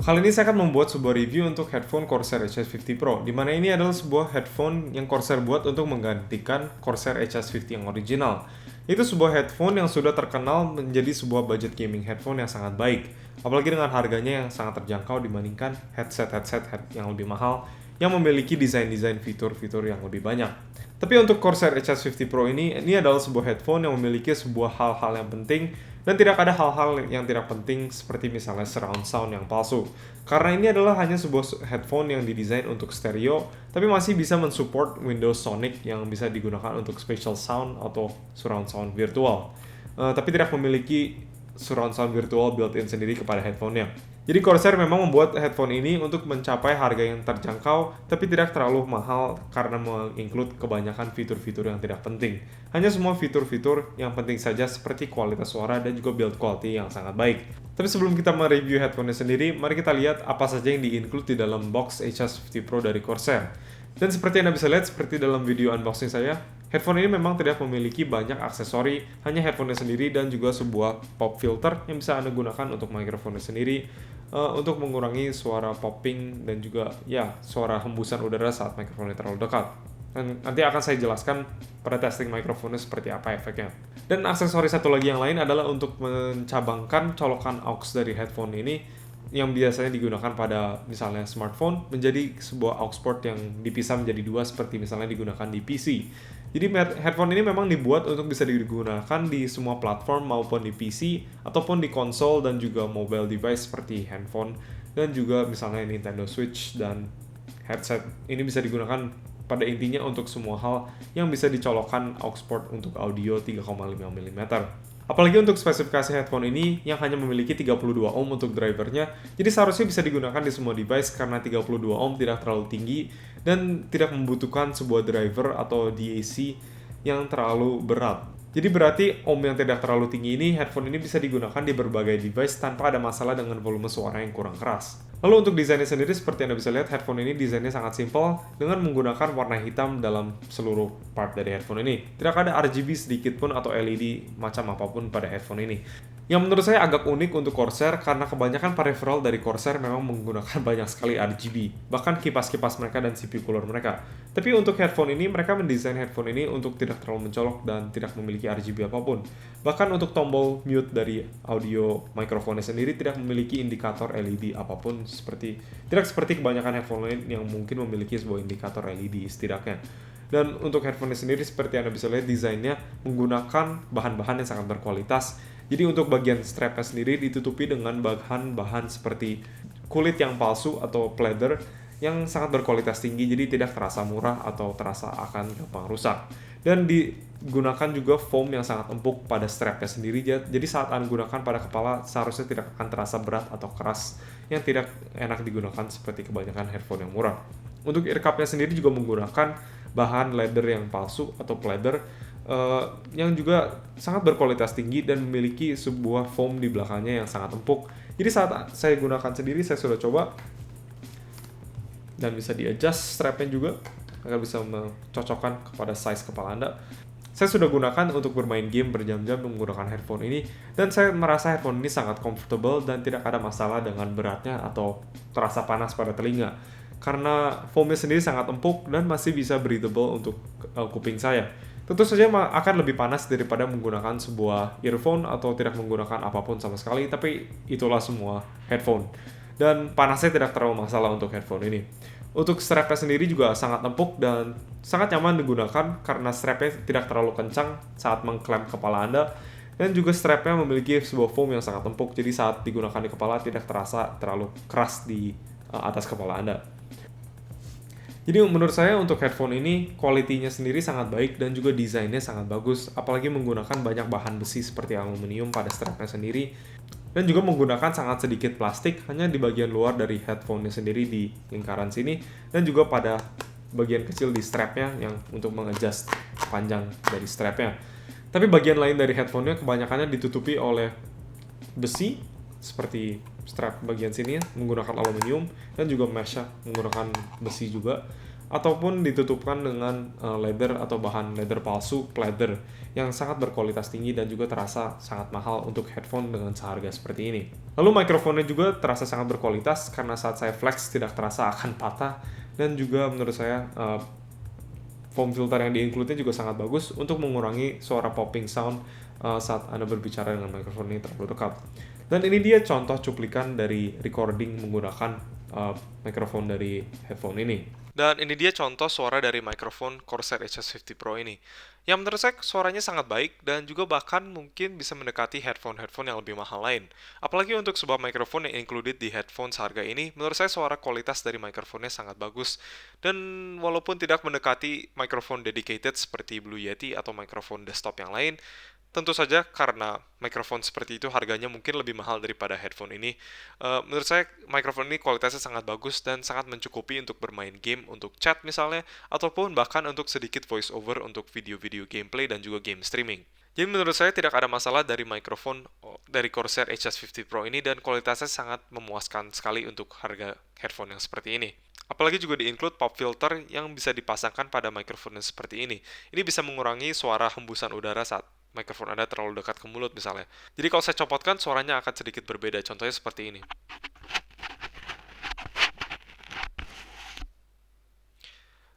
Kali ini saya akan membuat sebuah review untuk headphone Corsair HS50 Pro, di mana ini adalah sebuah headphone yang Corsair buat untuk menggantikan Corsair HS50 yang original. Itu sebuah headphone yang sudah terkenal menjadi sebuah budget gaming headphone yang sangat baik, apalagi dengan harganya yang sangat terjangkau dibandingkan headset yang lebih mahal yang memiliki desain-desain fitur-fitur yang lebih banyak. Tapi untuk Corsair HS50 Pro ini adalah sebuah headphone yang memiliki sebuah hal-hal yang penting dan tidak ada hal-hal yang tidak penting seperti misalnya surround sound yang palsu. Karena ini adalah hanya sebuah headphone yang didesain untuk stereo, tapi masih bisa mensupport Windows Sonic yang bisa digunakan untuk spatial sound atau surround sound virtual. Tapi tidak memiliki surround sound virtual built-in sendiri kepada headphone-nya. Jadi Corsair memang membuat headphone ini untuk mencapai harga yang terjangkau, tapi tidak terlalu mahal karena menginclude kebanyakan fitur-fitur yang tidak penting. Hanya semua fitur-fitur yang penting saja seperti kualitas suara dan juga build quality yang sangat baik. Tapi sebelum kita mereview headphone-nya sendiri, mari kita lihat apa saja yang di-include di dalam box HS50 Pro dari Corsair. Dan seperti Anda bisa lihat, seperti dalam video unboxing saya, headphone ini memang tidak memiliki banyak aksesori, hanya headphone-nya sendiri dan juga sebuah pop filter yang bisa Anda gunakan untuk microphone-nya sendiri untuk mengurangi suara popping dan juga suara hembusan udara saat microphone-nya terlalu dekat. Dan nanti akan saya jelaskan pada testing microphone-nya seperti apa efeknya. Dan aksesori satu lagi yang lain adalah untuk mencabangkan colokan aux dari headphone ini yang biasanya digunakan pada misalnya smartphone menjadi sebuah aux port yang dipisah menjadi dua seperti misalnya digunakan di PC. Jadi headphone ini memang dibuat untuk bisa digunakan di semua platform maupun di PC ataupun di konsol dan juga mobile device seperti handphone dan juga misalnya Nintendo Switch dan headset. Ini bisa digunakan pada intinya untuk semua hal yang bisa dicolokkan aux port untuk audio 3,5 mm. Apalagi untuk spesifikasi headphone ini yang hanya memiliki 32 ohm untuk drivernya, jadi seharusnya bisa digunakan di semua device karena 32 ohm tidak terlalu tinggi dan tidak membutuhkan sebuah driver atau DAC yang terlalu berat. Jadi berarti ohm yang tidak terlalu tinggi ini, headphone ini bisa digunakan di berbagai device tanpa ada masalah dengan volume suara yang kurang keras. Lalu untuk desainnya sendiri, seperti Anda bisa lihat, headphone ini desainnya sangat simpel dengan menggunakan warna hitam dalam seluruh part dari headphone ini. Tidak ada RGB sedikit pun atau LED macam apapun pada headphone ini. Yang menurut saya agak unik untuk Corsair karena kebanyakan peripheral dari Corsair memang menggunakan banyak sekali RGB, bahkan kipas-kipas mereka dan CPU cooler mereka. Tapi untuk headphone ini, mereka mendesain headphone ini untuk tidak terlalu mencolok dan tidak memiliki RGB apapun. Bahkan untuk tombol mute dari audio microphone sendiri tidak memiliki indikator LED apapun tidak seperti kebanyakan headphone lain yang mungkin memiliki sebuah indikator LED setidaknya. Dan untuk headphone sendiri seperti Anda bisa lihat desainnya menggunakan bahan-bahan yang sangat berkualitas. Jadi untuk bagian strapnya sendiri ditutupi dengan bahan-bahan seperti kulit yang palsu atau pleather yang sangat berkualitas tinggi, jadi tidak terasa murah atau terasa akan gampang rusak. Dan digunakan juga foam yang sangat empuk pada strapnya sendiri, jadi saat Anda gunakan pada kepala seharusnya tidak akan terasa berat atau keras yang tidak enak digunakan seperti kebanyakan headphone yang murah. Untuk ear cup-nya sendiri juga menggunakan bahan leather yang palsu atau pleather yang juga sangat berkualitas tinggi dan memiliki sebuah foam di belakangnya yang sangat empuk. Jadi saat saya gunakan sendiri, saya sudah coba dan bisa di-adjust strapnya juga agar bisa mencocokkan kepada size kepala Anda. Saya sudah gunakan untuk bermain game berjam-jam menggunakan headphone ini dan saya merasa headphone ini sangat comfortable dan tidak ada masalah dengan beratnya atau terasa panas pada telinga karena foamnya sendiri sangat empuk dan masih bisa breathable untuk kuping saya. Tentu saja akan lebih panas daripada menggunakan sebuah earphone atau tidak menggunakan apapun sama sekali, tapi itulah semua headphone. Dan panasnya tidak terlalu masalah untuk headphone ini. Untuk strapnya sendiri juga sangat empuk dan sangat nyaman digunakan karena strapnya tidak terlalu kencang saat mengklem kepala Anda. Dan juga strapnya memiliki sebuah foam yang sangat empuk, jadi saat digunakan di kepala tidak terasa terlalu keras di atas kepala Anda. Jadi menurut saya untuk headphone ini kualitinya sendiri sangat baik dan juga desainnya sangat bagus, apalagi menggunakan banyak bahan besi seperti aluminium pada strapnya sendiri dan juga menggunakan sangat sedikit plastik hanya di bagian luar dari headphone-nya sendiri di lingkaran sini dan juga pada bagian kecil di strapnya yang untuk mengadjust panjang dari strapnya. Tapi bagian lain dari headphone-nya kebanyakannya ditutupi oleh besi seperti strap bagian sini menggunakan aluminium dan juga mesh menggunakan besi juga ataupun ditutupkan dengan leather atau bahan leather palsu pleather. yang sangat berkualitas tinggi dan juga terasa sangat mahal untuk headphone dengan seharga seperti ini. Lalu mikrofonnya juga terasa sangat berkualitas karena saat saya flex tidak terasa akan patah, dan juga menurut saya foam filter yang di-include-nya juga sangat bagus untuk mengurangi suara popping sound saat Anda berbicara dengan mikrofon ini terlalu dekat. Dan ini dia contoh cuplikan dari recording menggunakan mikrofon dari headphone ini. Dan ini dia contoh suara dari mikrofon Corsair HS50 Pro ini. Yang menurut saya suaranya sangat baik dan juga bahkan mungkin bisa mendekati headphone-headphone yang lebih mahal lain. Apalagi untuk sebuah mikrofon yang included di headphone seharga ini, menurut saya suara kualitas dari mikrofonnya sangat bagus. Dan walaupun tidak mendekati mikrofon dedicated seperti Blue Yeti atau mikrofon desktop yang lain, tentu saja karena mikrofon seperti itu harganya mungkin lebih mahal daripada headphone ini. Menurut saya mikrofon ini kualitasnya sangat bagus dan sangat mencukupi untuk bermain game, untuk chat misalnya, ataupun bahkan untuk sedikit voice over untuk video-video gameplay dan juga game streaming. Jadi menurut saya tidak ada masalah dari mikrofon dari Corsair HS50 Pro ini, dan kualitasnya sangat memuaskan sekali untuk harga headphone yang seperti ini. Apalagi juga di-include pop filter yang bisa dipasangkan pada mikrofon yang seperti ini. Ini bisa mengurangi suara hembusan udara saat mikrofon Anda terlalu dekat ke mulut misalnya. Jadi kalau saya copotkan, suaranya akan sedikit berbeda. Contohnya seperti ini.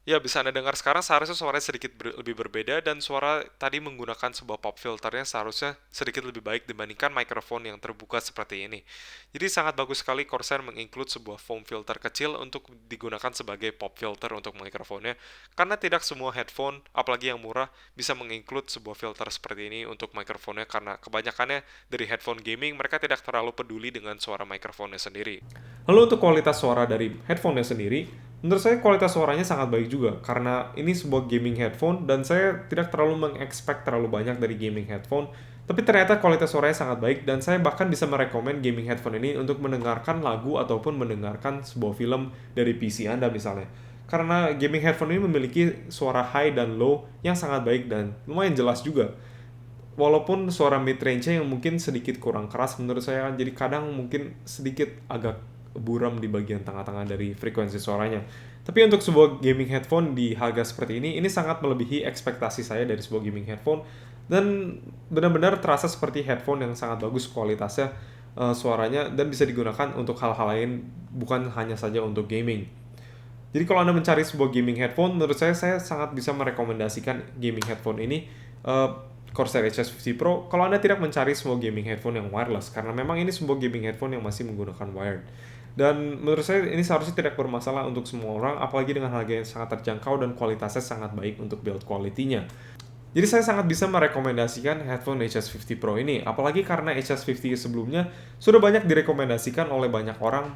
Ya, bisa Anda dengar sekarang seharusnya suaranya sedikit lebih berbeda, dan suara tadi menggunakan sebuah pop filternya seharusnya sedikit lebih baik dibandingkan mikrofon yang terbuka seperti ini. Jadi sangat bagus sekali Corsair menginclude sebuah foam filter kecil untuk digunakan sebagai pop filter untuk mikrofonnya, karena tidak semua headphone, apalagi yang murah, bisa menginclude sebuah filter seperti ini untuk mikrofonnya, karena kebanyakannya dari headphone gaming mereka tidak terlalu peduli dengan suara mikrofonnya sendiri. Lalu untuk kualitas suara dari headphone-nya sendiri, menurut saya kualitas suaranya sangat baik juga, karena ini sebuah gaming headphone dan saya tidak terlalu mengekspek terlalu banyak dari gaming headphone, tapi ternyata kualitas suaranya sangat baik dan saya bahkan bisa merekomen gaming headphone ini untuk mendengarkan lagu ataupun mendengarkan sebuah film dari PC Anda misalnya. Karena gaming headphone ini memiliki suara high dan low yang sangat baik dan lumayan jelas juga. Walaupun suara mid-range-nya yang mungkin sedikit kurang keras menurut saya, jadi kadang mungkin sedikit agak buram di bagian tengah-tengah dari frekuensi suaranya. Tapi untuk sebuah gaming headphone di harga seperti ini sangat melebihi ekspektasi saya dari sebuah gaming headphone, dan benar-benar terasa seperti headphone yang sangat bagus kualitasnya, suaranya, dan bisa digunakan untuk hal-hal lain, bukan hanya saja untuk gaming. Jadi kalau Anda mencari sebuah gaming headphone, menurut saya sangat bisa merekomendasikan gaming headphone ini, Corsair HS50 Pro, kalau Anda tidak mencari sebuah gaming headphone yang wireless, karena memang ini sebuah gaming headphone yang masih menggunakan wired. Dan menurut saya ini seharusnya tidak bermasalah untuk semua orang, apalagi dengan harga yang sangat terjangkau dan kualitasnya sangat baik untuk build quality-nya. Jadi saya sangat bisa merekomendasikan headphone HS50 Pro ini, apalagi karena HS50 sebelumnya sudah banyak direkomendasikan oleh banyak orang,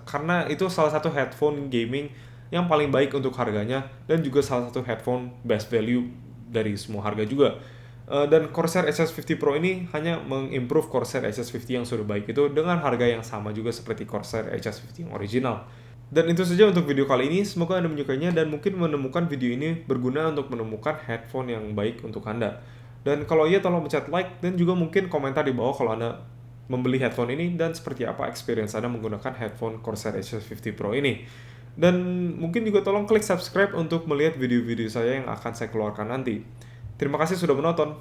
karena itu salah satu headphone gaming yang paling baik untuk harganya, dan juga salah satu headphone best value dari semua harga juga. Dan Corsair HS50 Pro ini hanya mengimprove Corsair HS50 yang sudah baik itu dengan harga yang sama juga seperti Corsair HS50 yang original. Dan itu saja untuk video kali ini, semoga Anda menyukainya dan mungkin menemukan video ini berguna untuk menemukan headphone yang baik untuk Anda. Dan kalau iya, tolong pencet like dan juga mungkin komentar di bawah kalau Anda membeli headphone ini dan seperti apa experience Anda menggunakan headphone Corsair HS50 Pro ini. Dan mungkin juga tolong klik subscribe untuk melihat video-video saya yang akan saya keluarkan nanti. Terima kasih sudah menonton.